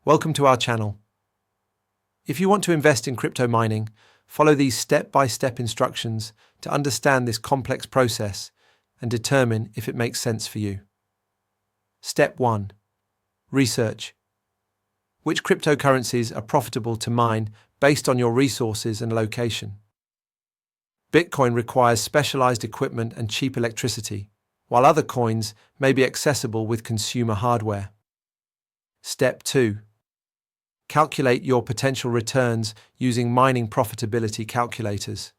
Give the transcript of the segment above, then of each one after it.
Welcome to our channel. If you want to invest in crypto mining, follow these step-by-step instructions to understand this complex process and determine if it makes sense for you. Step 1. Research. Which cryptocurrencies are profitable to mine based on your resources and location? Bitcoin requires specialized equipment and cheap electricity, while other coins may be accessible with consumer hardware. Step 2. Calculate your potential returns using mining profitability calculators.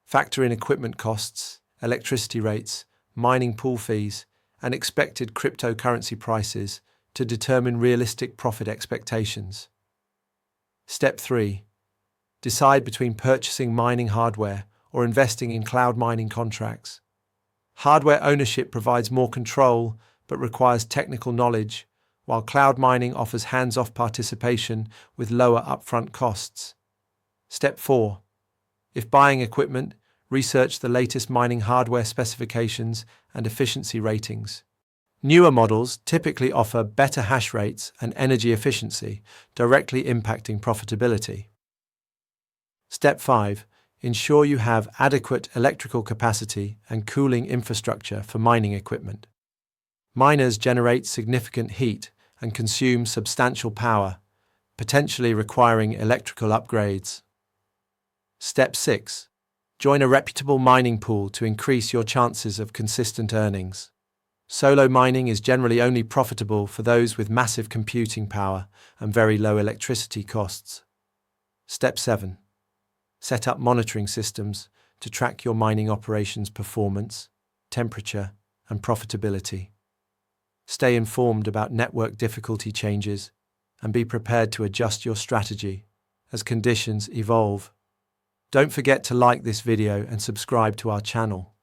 Factor in equipment costs, electricity rates, mining pool fees, and expected cryptocurrency prices to determine realistic profit expectations. Step 3. Decide between purchasing mining hardware or investing in cloud mining contracts. Hardware ownership provides more control but requires technical knowledge, while cloud mining offers hands-off participation with lower upfront costs. Step 4. If buying equipment, research the latest mining hardware specifications and efficiency ratings. Newer models typically offer better hash rates and energy efficiency, directly impacting profitability. Step 5. Ensure you have adequate electrical capacity and cooling infrastructure for mining equipment. Miners generate significant heat and consume substantial power, potentially requiring electrical upgrades. Step 6. Join a reputable mining pool to increase your chances of consistent earnings. Solo mining is generally only profitable for those with massive computing power and very low electricity costs. Step 7. Set up monitoring systems to track your mining operations' performance, temperature, and profitability. Stay informed about network difficulty changes and be prepared to adjust your strategy as conditions evolve. Don't forget to like this video and subscribe to our channel.